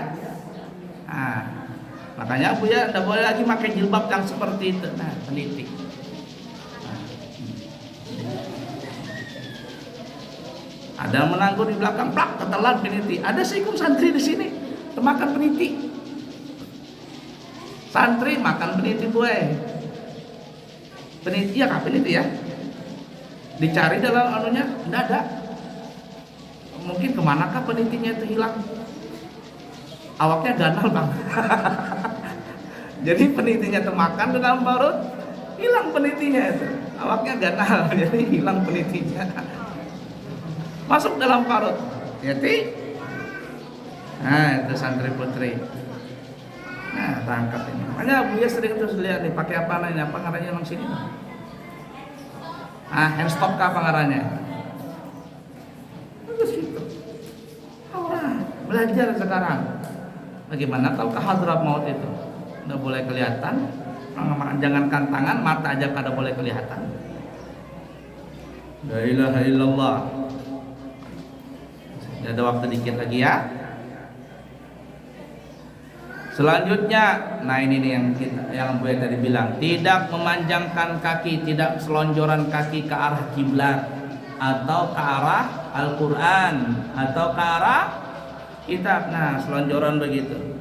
Makanya Abuya tidak boleh lagi pakai jilbab yang seperti itu. Nah, peniti. Ada menanggur di belakang, plak, ketelan peniti. Ada seikum santri di sini, makan peniti. Santri makan peniti buai. Peniti ya kah peniti ya? Dicari dalam anunya, tidak ada. Mungkin kemanakah penitinya itu hilang? Awaknya ganal bang. Jadi penitinya termakan ke dalam perut, hilang penitinya itu. Awaknya ganal, jadi hilang penitinya. Masuk dalam parut. Jadi, nah itu santri putri. Nah tangkap ini. Makanya Buya sering terus lihat nih pakai apa namanya? Pengaranya yang sini. Handstop kah pengaranya? Terus itu. Belajar sekarang. Bagaimana kalau ke hadrat maut itu? Udah boleh kelihatan. Jangankan tangan, mata aja kada boleh kelihatan. La ilaha illallah. Ada waktu dikit lagi ya. Selanjutnya, nah ini nih yang Buya tadi bilang, tidak memanjangkan kaki, tidak selonjoran kaki ke arah kiblat atau ke arah Al-Qur'an atau ke arah kitab. Nah, selonjoran begitu.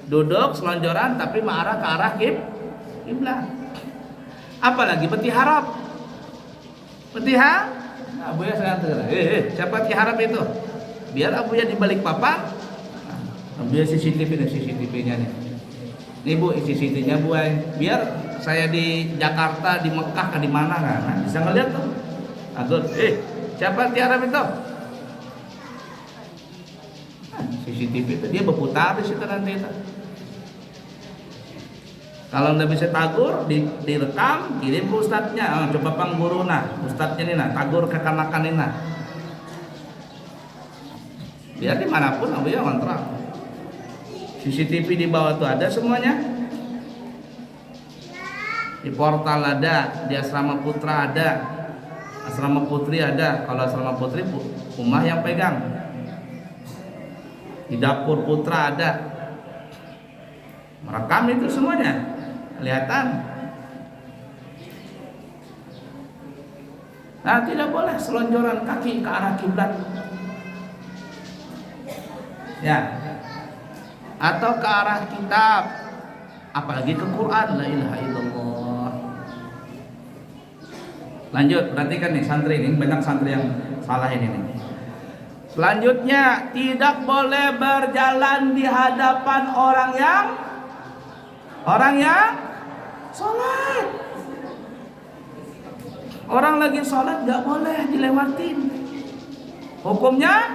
Duduk selonjoran tapi mengarah ke arah kiblat. Apalagi peti harap. Peti harap. Nah, Buya sangat siapa peti harap itu? Biar Abuya di balik papan. Biar CCTV-nya nih. Nih Bu, CCTV-nya Bu, biar saya di Jakarta, di Mekah, di mana kan, nah, bisa ngeliat tuh. Atur, siapa tiara itu? CCTV itu dia berputar di situ nanti itu. Kalau nggak bisa tagur, direkam, kirim ke ustadznya. Coba pang guru ustadznya nih tagur ke kanakan ini biar dimanapun Abuya kontrak. CCTV di bawah tuh ada semuanya. Di portal ada, di asrama putra ada, asrama putri ada. Kalau asrama putri Umah yang pegang. Di dapur putra ada. Merekam itu semuanya. Kelihatan. Nah, tidak boleh selonjoran kaki ke arah kiblat. Ya. Atau ke arah kitab, apalagi ke Quran. La ilaha illallah. Lanjut, perhatikan nih santri ini, banyak santri yang salah ini nih. Selanjutnya, tidak boleh berjalan di hadapan orang yang sholat. Orang lagi sholat nggak boleh dilewatin. Hukumnya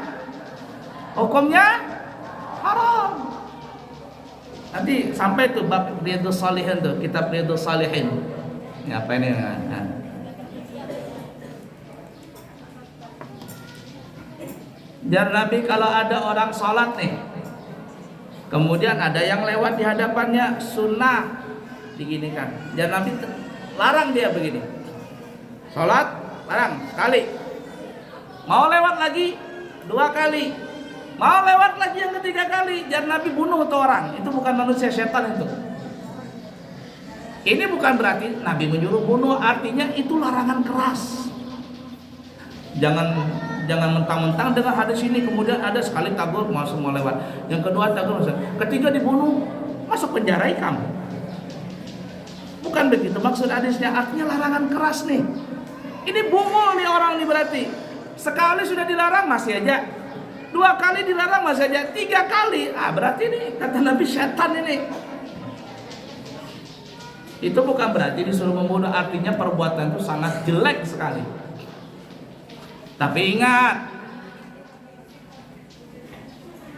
haram. Nanti sampai tuh bab Riyadhus Shalihin tuh, kitab Riyadhus Shalihin. Ya, apa ini? Dan Nabi kalau ada orang sholat nih, kemudian ada yang lewat di hadapannya, sunnah diginikan. Dan Nabi larang dia begini. Sholat larang sekali. Mau lewat lagi 2 kali. Mau lewat lagi yang 3 kali, jangan Nabi bunuh tuh orang. Itu bukan manusia, setan itu. Ini bukan berarti Nabi menyuruh bunuh, artinya itu larangan keras. Jangan mentang-mentang dengan hadis ini kemudian ada sekali tagur masuk mau lewat, yang kedua tagur masuk, ketiga dibunuh, masuk penjara kamu. Bukan begitu maksud hadisnya, artinya larangan keras nih. Ini bungul nih orang nih berarti. Sekali sudah dilarang masih aja. 2 kali dilarang masih aja, 3 kali. Berarti ini kata Nabi setan ini. Itu bukan berarti disuruh membunuh, artinya perbuatan itu sangat jelek sekali. Tapi ingat,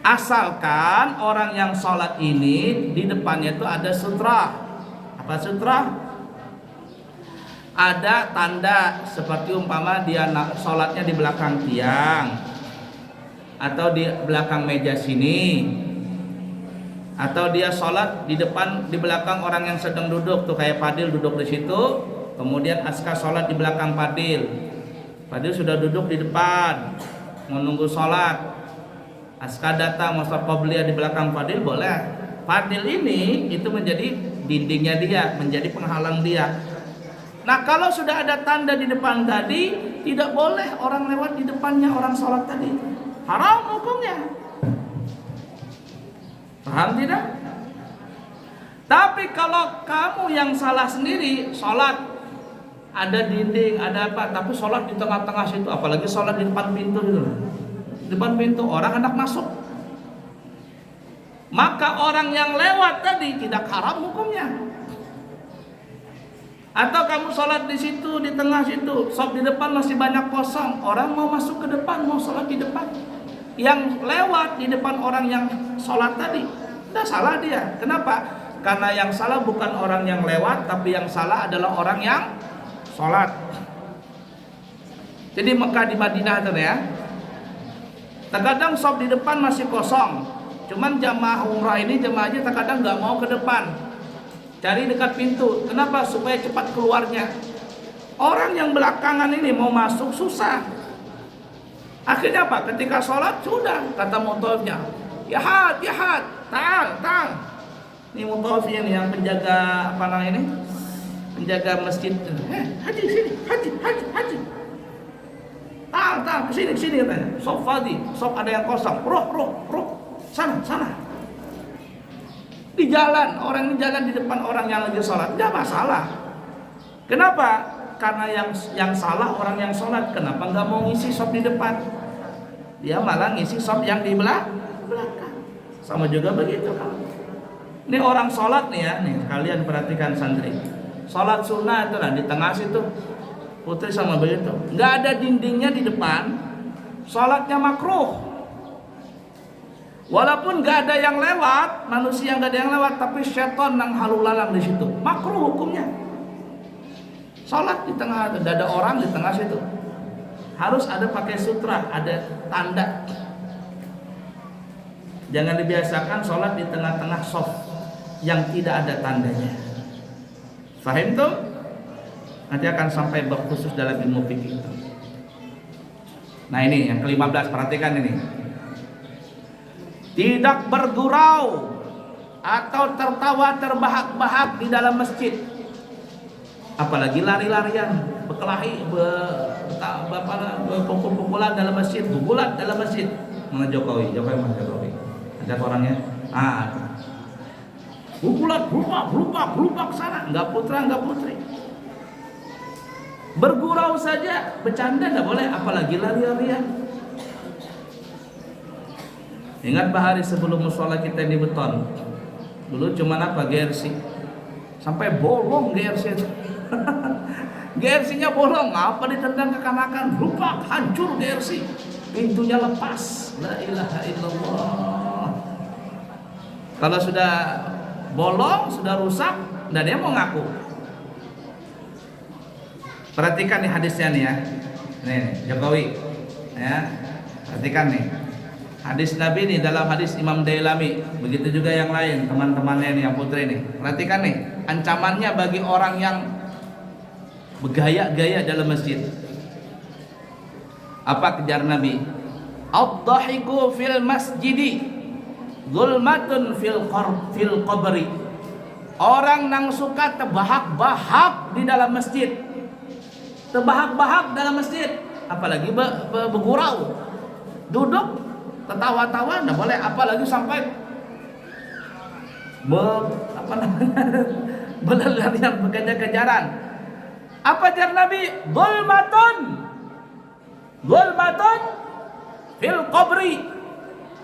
asalkan orang yang sholat ini di depannya itu ada sutra. Apa sutra? Ada tanda seperti umpama dia sholatnya di belakang tiang atau di belakang meja sini, Atau dia sholat di depan, di belakang orang yang sedang duduk tuh, kayak Fadil duduk di situ, kemudian Aska sholat di belakang Fadil. Fadil sudah duduk di depan menunggu sholat. Aska datang mau sholat qobliyah di belakang Fadil, boleh. Fadil ini itu menjadi dindingnya dia, menjadi penghalang dia. Nah kalau sudah ada tanda di depan tadi, tidak boleh orang lewat di depannya orang sholat tadi. Haram hukumnya. Paham tidak? Tapi kalau kamu yang salah sendiri, sholat ada dinding, ada apa, tapi sholat di tengah-tengah situ, apalagi sholat di depan pintu gitu, depan pintu orang hendak masuk, maka orang yang lewat tadi tidak haram hukumnya. Atau kamu sholat di situ, di tengah situ, sholat di depan masih banyak kosong, orang mau masuk ke depan, mau sholat di depan, yang lewat di depan orang yang sholat tadi, tidak salah dia. Kenapa? Karena yang salah bukan orang yang lewat, tapi yang salah adalah orang yang sholat. Jadi Mekah di Madinah itu ya, terkadang sholat di depan masih kosong, cuman jamaah umrah ini, jamaah haji terkadang nggak mau ke depan, cari dekat pintu. Kenapa? Supaya cepat keluarnya. Orang yang belakangan ini mau masuk susah. Akhirnya apa? Ketika sholat sudah kata mutawifnya, ya had, ta'al. Ini mutawifnya nih yang penjaga apa namanya ini, penjaga masjid. Haji sini, haji. Ta'al kesini katanya. Sob fadi, sob ada yang kosong. Roh, sana. Di jalan, orang di jalan di depan orang yang lagi sholat, tidak masalah. Kenapa? Karena yang salah orang yang sholat. Kenapa nggak mau ngisi sop di depan? Dia malah ngisi sop yang di belakang. Sama juga begitu kan. Ini orang sholat nih ya, nih kalian perhatikan santri. Sholat sunnah itu lah di tengah situ, putri sama begitu. Nggak ada dindingnya di depan, sholatnya makruh. Walaupun nggak ada yang lewat, manusia nggak ada yang lewat, tapi syaitan yang halu lalang di situ, makruh hukumnya. Sholat di tengah, ada orang di tengah situ, harus ada pakai sutra, ada tanda. Jangan dibiasakan sholat di tengah-tengah shaf yang tidak ada tandanya. Fahim tuh? Nanti akan sampai bab khusus dalam ilmu fikih. Nah ini yang ke-15, perhatikan ini. Tidak bergurau atau tertawa terbahak-bahak di dalam masjid. Apalagi lari-larian, berkelahi, berpukul-pukulan dalam masjid, bubulat dalam masjid. Mana Jokowi mana Jokowi? Ada orangnya. Bubulat, belupak sana, enggak putra, enggak putri. Bergurau saja, bercanda enggak boleh, apalagi lari-larian. Ingat Pak Hari sebelum musola kita di beton, dulu cuma apa? GRC, sampai bolong GRC itu. GRC-nya bolong, apa ditendang kekanakan, rupak, hancur GRC, pintunya lepas. La ilaha illallah. Kalau sudah bolong, sudah rusak, dan dia mau ngaku. Perhatikan nih hadisnya nih ya, nih Jokowi, ya, perhatikan nih. Hadis Nabi nih dalam hadis Imam Dailami, begitu juga yang lain teman-temannya nih yang putri nih. Perhatikan nih ancamannya bagi orang yang bergaya-gaya dalam masjid. Apa kejar Nabi? Ad-dhahiku fil masjidi zulmatun fil qabri. Orang yang suka terbahak-bahak di dalam masjid, terbahak-bahak dalam masjid, apalagi bergurau, duduk tertawa-tawa nggak boleh, apalagi sampai berlarian, berkejar-kejaran. Apa jar Nabi? Zulmatun fil qabri.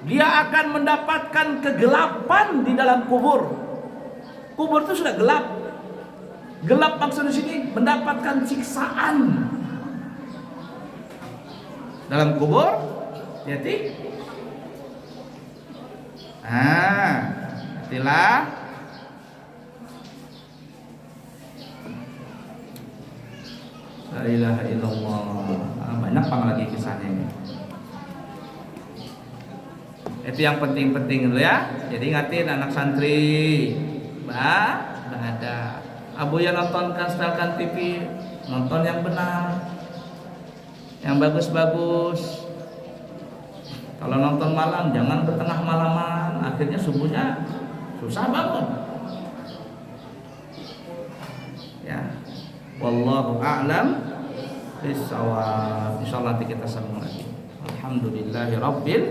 Dia akan mendapatkan kegelapan di dalam kubur. Kubur itu sudah gelap. Gelap maksudnya sini mendapatkan siksaan dalam kubur. Jadi itulah la ilaha illallah. Banyak lagi kisahnya ini. Itu yang penting-penting dulu ya. Jadi ingatin anak santri, ada Abu ya nontonkan setelkan TV, nonton yang benar, yang bagus-bagus. Kalau nonton malam jangan bertengah malaman, akhirnya subuhnya susah bangun. Ya, wallahu a'lam bishawab. Insyaallah nanti kita sambung lagi. Alhamdulillahirabbil